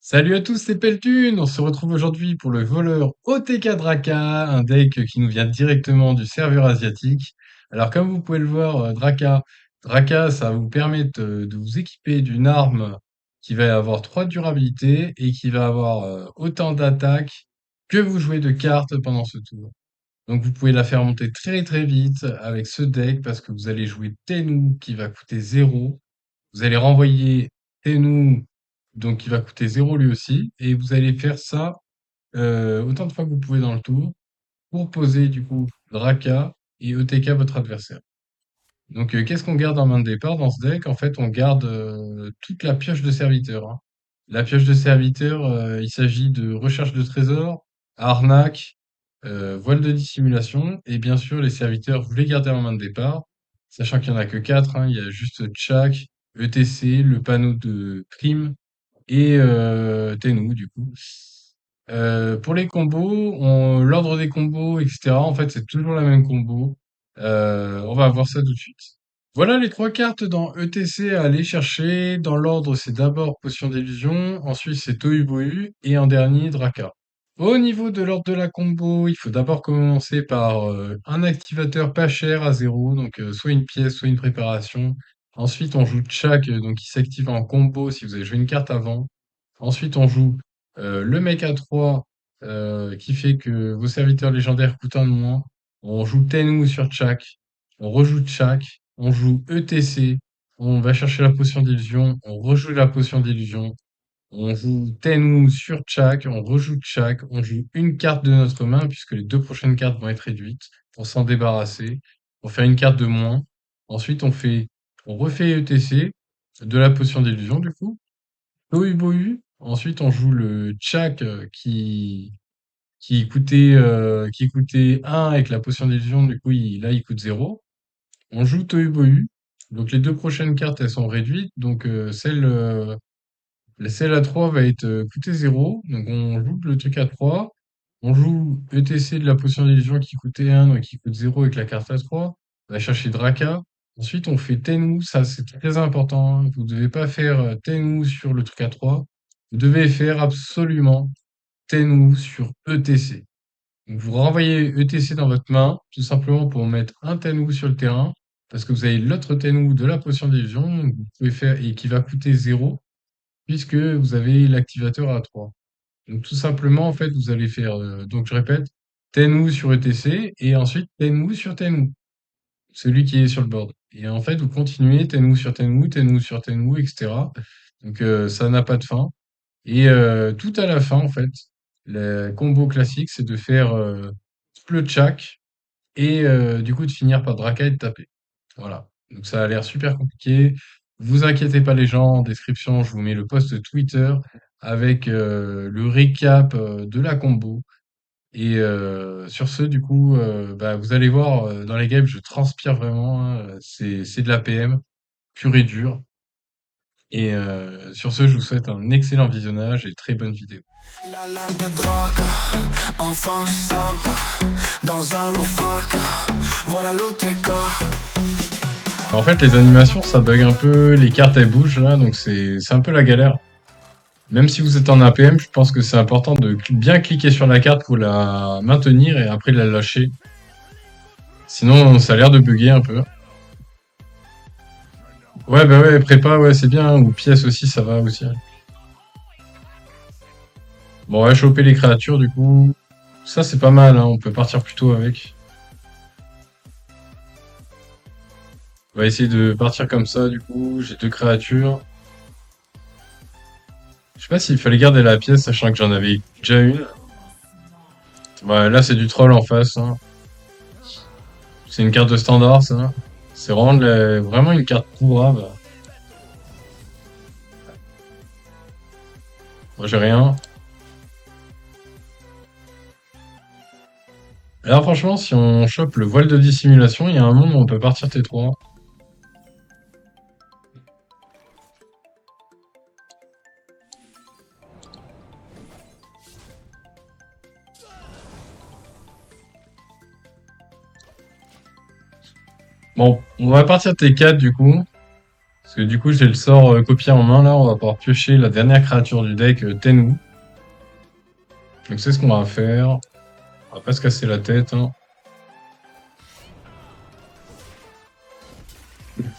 Salut à tous, c'est Peltune. On se retrouve aujourd'hui pour le voleur OTK Draka, un deck qui nous vient directement du serveur asiatique. Alors, comme vous pouvez le voir, Draka, ça va vous permettre de vous équiper d'une arme qui va avoir 3 durabilités et qui va avoir autant d'attaque que vous jouez de cartes pendant ce tour. Donc, vous pouvez la faire monter très très vite avec ce deck parce que vous allez jouer Tennu qui va coûter 0. Vous allez renvoyer Tennu, donc qui va coûter 0 lui aussi, et vous allez faire ça autant de fois que vous pouvez dans le tour pour poser du coup Draka et ETK votre adversaire. Donc qu'est-ce qu'on garde en main de départ dans ce deck? En fait, on garde toute la pioche de serviteur, hein. La pioche de serviteur, il s'agit de recherche de trésors, arnaque, voile de dissimulation, et bien sûr les serviteurs, vous les gardez en main de départ, sachant qu'il n'y en a que 4, hein. Il y a juste Tchak, ETC, le panneau de prime et Tennu du coup. Pour les combos, l'ordre des combos, etc. En fait, c'est toujours la même combo. On va voir ça tout de suite. Voilà les 3 cartes dans ETC à aller chercher. Dans l'ordre, c'est d'abord Potion d'illusion, ensuite c'est Tohu et en dernier Draka. Au niveau de l'ordre de la combo, il faut d'abord commencer par un activateur pas cher à 0, donc soit une pièce, soit une préparation. Ensuite, on joue Chak, donc qui s'active en combo si vous avez joué une carte avant. Ensuite, on joue le mec à 3 qui fait que vos serviteurs légendaires coûtent un de moins. On joue Tenwu sur Chak. On rejoue Chak. On joue ETC. On va chercher la potion d'illusion. On rejoue la potion d'illusion. On joue Tenwu sur Chak. On rejoue Chak. On joue une carte de notre main puisque les deux prochaines cartes vont être réduites pour s'en débarrasser. Pour faire une carte de moins. Ensuite, on refait ETC de la potion d'illusion du coup. Tohu Ensuite, on joue le Tchak qui coûtait 1 avec la potion d'illusion. Du coup, là, il coûte 0. On joue Tohu. Donc, les deux prochaines cartes, elles sont réduites. Donc, celle à 3 va être coûter 0. Donc, on joue le truc à 3. On joue ETC de la potion d'illusion qui coûtait 1, donc qui coûte 0 avec la carte à 3. On va chercher Draka. Ensuite, on fait Tenwu. Ça, c'est très important, hein. Vous ne devez pas faire Tenwu sur le truc à 3. Vous devez faire absolument Tenwu sur ETC. Donc, vous renvoyez ETC dans votre main, tout simplement pour mettre un Tenwu sur le terrain, parce que vous avez l'autre Tenwu de la potion d'illusion, donc vous pouvez faire, et qui va coûter 0, puisque vous avez l'activateur à 3. Donc, tout simplement, en fait, vous allez faire, donc je répète, Tenwu sur ETC, et ensuite Tenwu sur Tenwu, celui qui est sur le board. Et en fait, vous continuez Tenwu sur Tenwu, Tenwu sur Tenwu, etc. Donc, ça n'a pas de fin. Et tout à la fin, en fait, le combo classique, c'est de faire le Chak et du coup de finir par Draka et de taper. Voilà. Donc ça a l'air super compliqué. Vous inquiétez pas les gens, en description, je vous mets le post Twitter avec le récap de la combo. Et sur ce, du coup, bah, vous allez voir dans les games, je transpire vraiment, hein. C'est de la PM pure et dure. Et sur ce, je vous souhaite un excellent visionnage et très bonne vidéo. La lame de drogue, enfin simple, dans un loufoque, voilà l'OTK. En fait, les animations, ça bug un peu, les cartes elles bougent là, donc c'est un peu la galère. Même si vous êtes en APM, je pense que c'est important de bien cliquer sur la carte pour la maintenir et après la lâcher. Sinon, ça a l'air de bugger un peu. Ouais, bah ouais, prépa, ouais, c'est bien, ou pièce aussi, ça va aussi. Bon, on va choper les créatures du coup. Ça, c'est pas mal, hein, on peut partir plus tôt avec. On va essayer de partir comme ça du coup. J'ai deux créatures. Je sais pas s'il fallait garder la pièce, sachant que j'en avais déjà une. Ouais, là, c'est du troll en face, hein. C'est une carte de standard, ça. C'est vraiment, vraiment une carte pourrave. Moi, j'ai rien. Là, franchement, si on chope le voile de dissimulation, il y a un monde où on peut partir T3. Bon, on va partir T4 du coup. Parce que du coup, j'ai le sort copié en main là, on va pouvoir piocher la dernière créature du deck, Tenwu. Donc c'est ce qu'on va faire. On va pas se casser la tête, hein.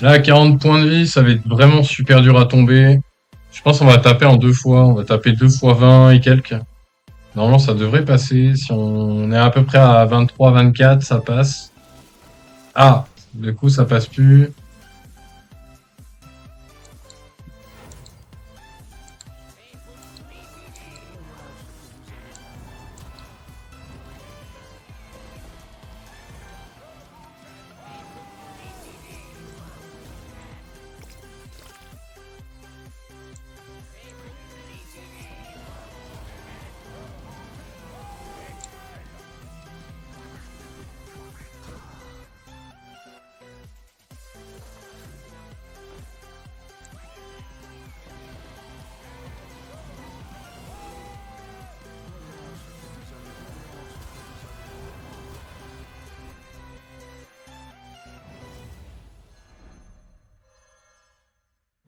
Là, à 40 points de vie, ça va être vraiment super dur à tomber. Je pense qu'on va taper en 2 fois. On va taper 2 fois 20 et quelques. Normalement, ça devrait passer. Si on est à peu près à 23, 24, ça passe. Ah, du coup, ça passe plus.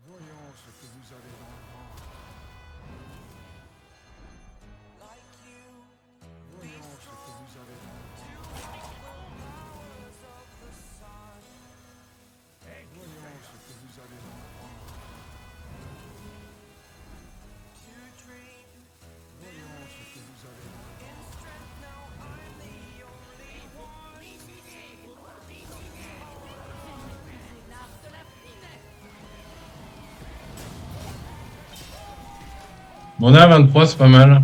Voyons ce que vous avez dans le ventre. Voyons ce que vous avez dans le ventre. Voyons ce que vous avez dans le ventre. Voyons ce que vous avez dans le ventre. Bon, on est à 23, c'est pas mal.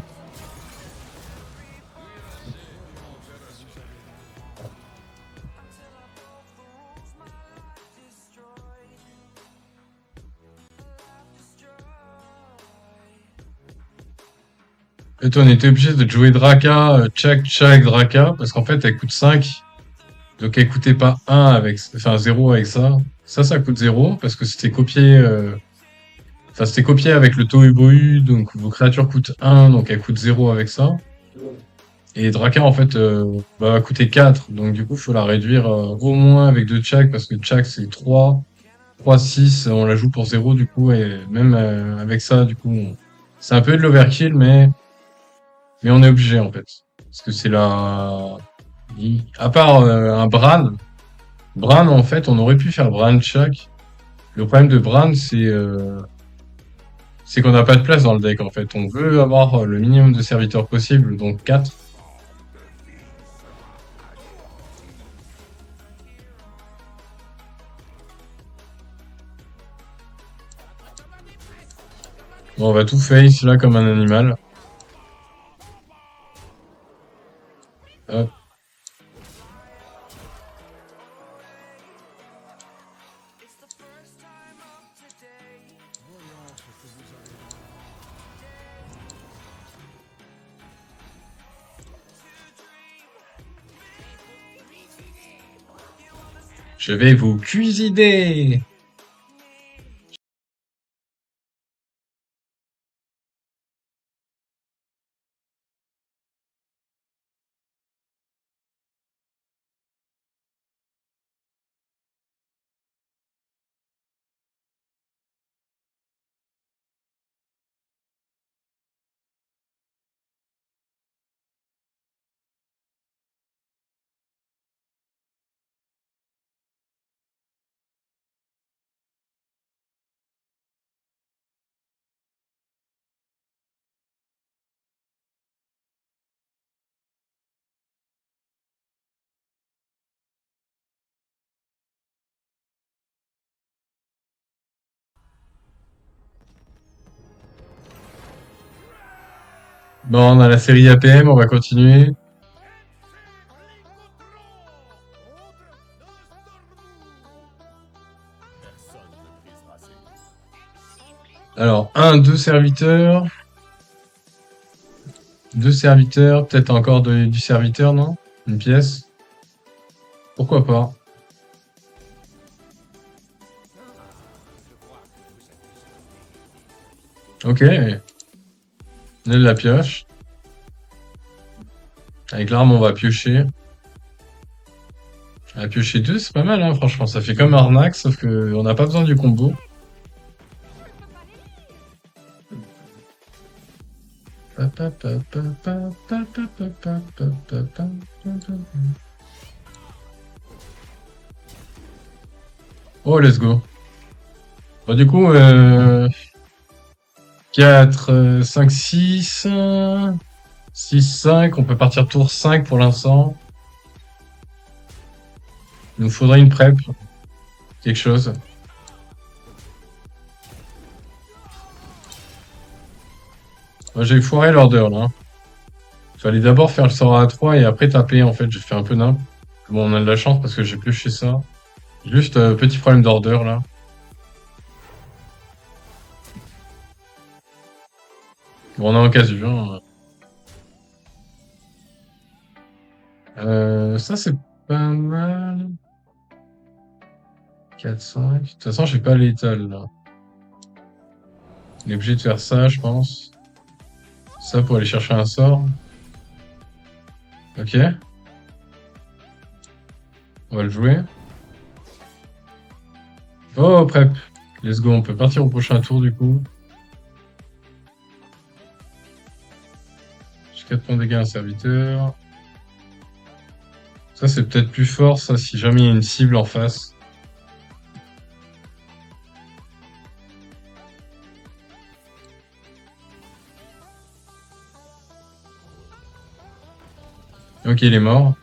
Et toi, on était obligé de jouer Draka, Tchak, Draka, parce qu'en fait, elle coûte 5. Donc, elle coûtait pas 1 avec, enfin 0 avec ça. Ça coûte 0, parce que c'était copié, enfin, c'était copié avec le Tohubohu, donc vos créatures coûtent 1, donc elles coûtent 0 avec ça. Et Draka, en fait, va coûter 4, donc du coup, il faut la réduire au moins avec 2 Tchak, parce que Tchak, c'est 3. 3, 6, on la joue pour 0, du coup, et même avec ça, du coup, c'est un peu de l'overkill, mais on est obligé, en fait. Parce que c'est la... À part un Bran, en fait, on aurait pu faire Bran Tchak. Le problème de Bran, c'est qu'on n'a pas de place dans le deck, en fait. On veut avoir le minimum de serviteurs possible, donc 4. Bon, on va tout face là comme un animal. Hop. Voyons ce que vous avez dans le ventre. Je vais vous cuisiner. Bon, on a la série APM, on va continuer. Alors, deux serviteurs. Deux serviteurs, peut-être encore du serviteur, non? Une pièce? Pourquoi pas? Ok. On a de la pioche. Avec l'arme, on va piocher. On va piocher deux, c'est pas mal, hein, franchement. Ça fait comme Arnak, sauf que on n'a pas besoin du combo. Oh, let's go. Bon, du coup, 4, 5, 6, 6, 5. On peut partir tour 5 pour l'instant. Il nous faudrait une prep. Quelque chose. Moi, j'ai foiré l'order, là. Fallait d'abord faire le sort à 3 et après taper, en fait. J'ai fait un peu nimp. Bon, on a de la chance parce que j'ai plus chez ça. Juste, petit problème d'order, là. Bon, on a occasion, hein. Ça, c'est pas mal. 4, 5. De toute façon, j'ai pas l'étal, là. On est obligé de faire ça, je pense. Ça pour aller chercher un sort. Ok. On va le jouer. Oh, prep. Let's go. On peut partir au prochain tour, du coup. J'ai 4 points de dégâts à un serviteur. Ça, c'est peut-être plus fort, ça, si jamais il y a une cible en face. Ok, il est mort.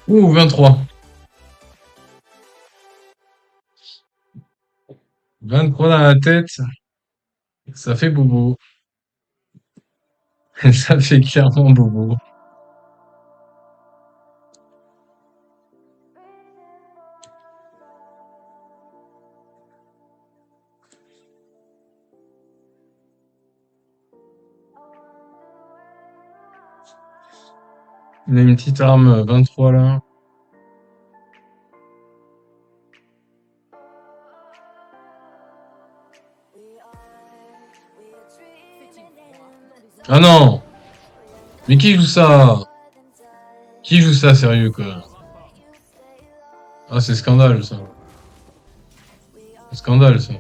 Ouh, 23. 23 dans la tête. Ça fait bobo. Ça fait clairement bobo. On a une petite arme 23 là. Ah non! Mais qui joue ça? Qui joue ça, sérieux, quoi? Ah, c'est scandale, ça. C'est scandale, ça.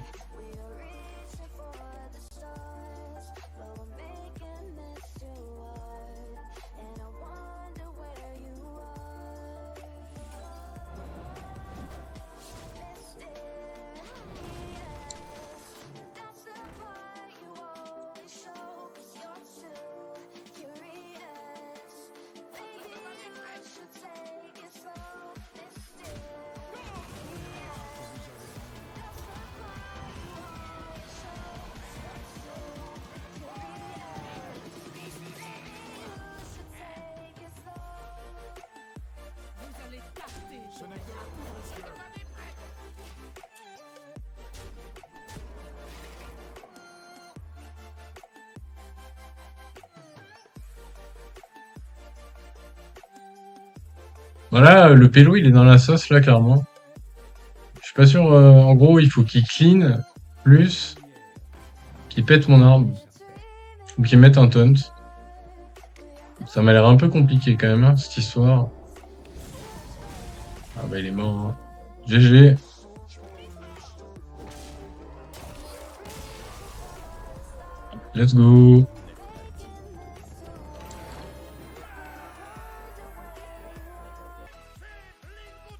Voilà, le pélo, il est dans la sauce, là, clairement. Je suis pas sûr, en gros, il faut qu'il clean, plus, qu'il pète mon arme, ou qu'il mette un taunt. Ça m'a l'air un peu compliqué, quand même, hein, cette histoire. Ah bah, il est mort, hein. GG. Let's go.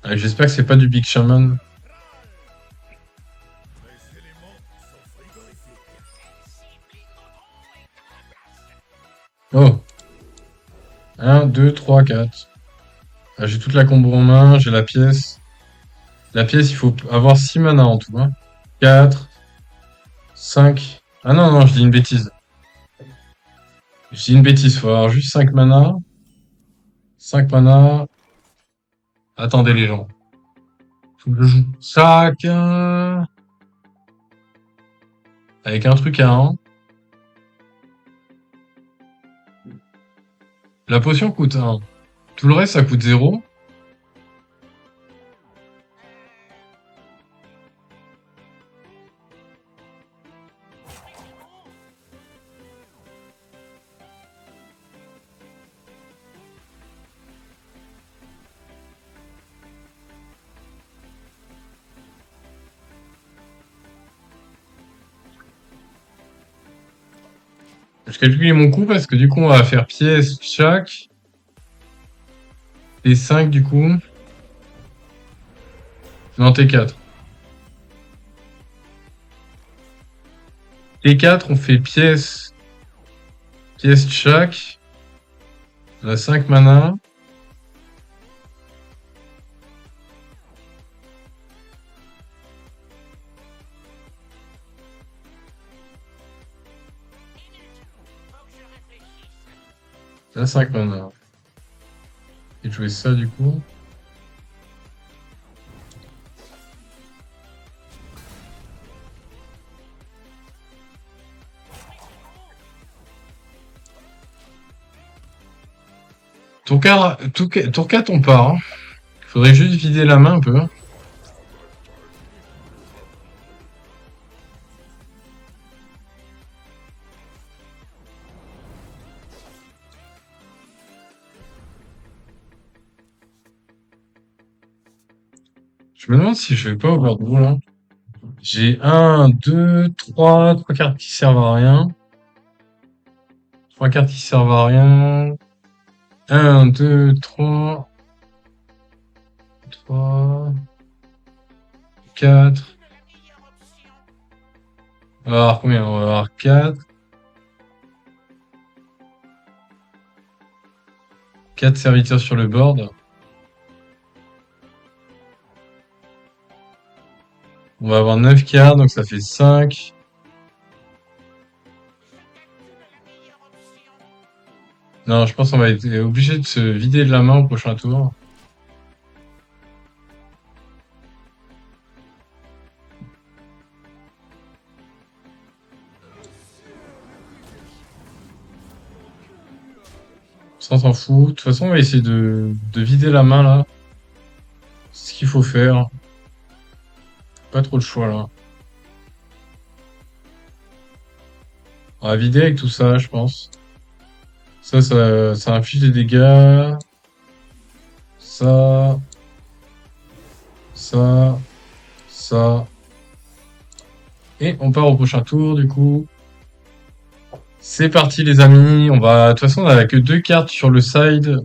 J'espère que c'est pas du Big Shaman. Oh. 1, 2, 3, 4. J'ai toute la combo en main, j'ai la pièce. La pièce, il faut avoir 6 mana en tout, hein. 4, 5. Ah non, non, je dis une bêtise. Je dis une bêtise, faut avoir juste 5 mana. 5 mana. Attendez les gens. Faut que je joue chacun avec un truc à 1. La potion coûte 1. Tout le reste, ça coûte 0. Je calcule mon coût parce que du coup, on va faire pièce chaque. Et 5 du coup. Non, T4. T4, on fait pièce. Pièce chaque. On a 5 mana. On a 5 mana. Et jouer ça du coup. Tour 4, on part. Hein. Faudrait juste vider la main un peu. Je me demande si je vais pas overdraw là. J'ai 1, 2, 3 cartes qui servent à rien. 3 cartes qui servent à rien. 1, 2, 3, 3, 4. On va avoir combien? On va avoir 4. 4 serviteurs sur le board. On va avoir 9 cartes, donc ça fait 5. Non, je pense qu'on va être obligé de se vider de la main au prochain tour. Ça, on s'en fout. De toute façon, on va essayer de vider la main là. C'est ce qu'il faut faire. Pas trop le choix là. On va vider avec tout ça, je pense. Ça inflige des dégâts. Ça, ça, ça. Et on part au prochain tour, du coup. C'est parti, les amis. De toute façon, on a que 2 cartes sur le side.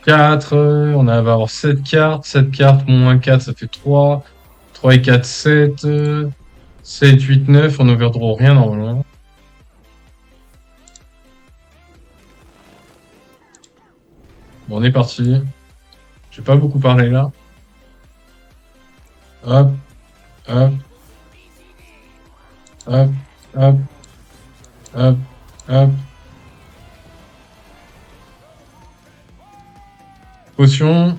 4. On va avoir 7 cartes. 7 cartes, moins 4, ça fait 3. 3 et 4, 7. 7, 8, 9. On overdraw rien, normalement. Bon, on est parti. Je vais pas beaucoup parler là. Hop, hop, hop, hop, hop, hop. Potion.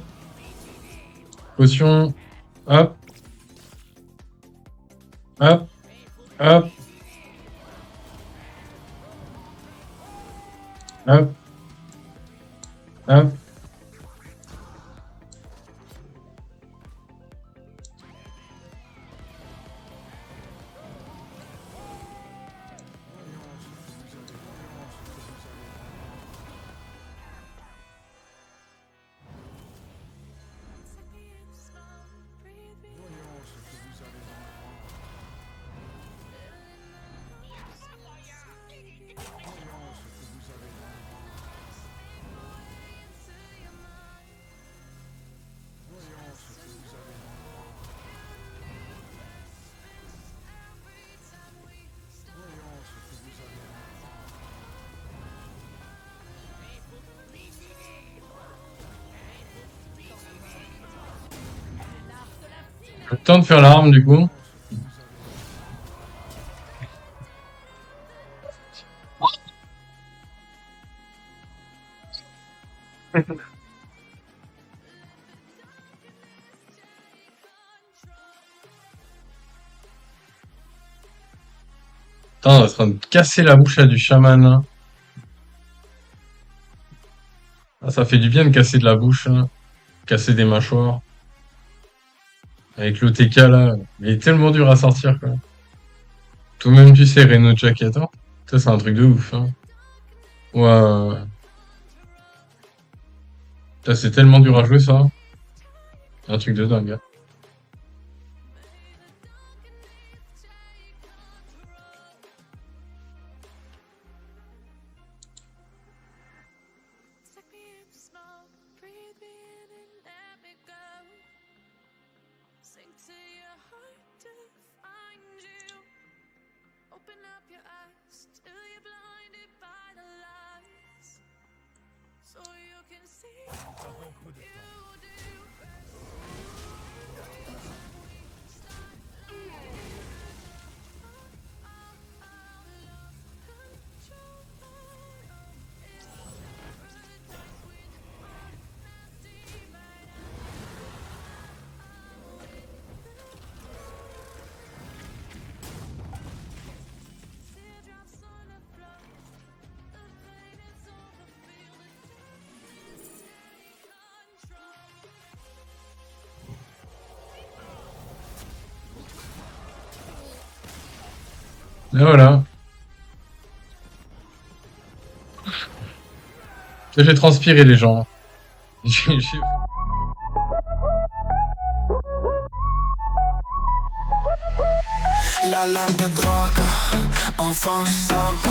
Potion. Hop, hop, hop, hop, hop. Le temps de faire l'arme, du coup. Putain, on est en train de casser la bouche à du chaman, là. Ah, ça fait du bien de casser de la bouche, là. Casser des mâchoires. Avec l'OTK, là. Il est tellement dur à sortir, quoi. Toi-même, tu sais, Reno Jacket, hein. Ça, c'est un truc de ouf, hein. Ouais, ouais, ouais. Putain, c'est tellement dur à jouer, ça. Un truc de dingue, hein. Take me in smoke, breathe me in and let me go. Sink to your heart to find you. Open up your eyes till you're blinded by the lies, so you can see what you do. Teardrops on the floor, the pain is overfilled, it's take control. Et voilà. J'ai transpiré, les gens. J'ai La lame de drogue, enfin ça va.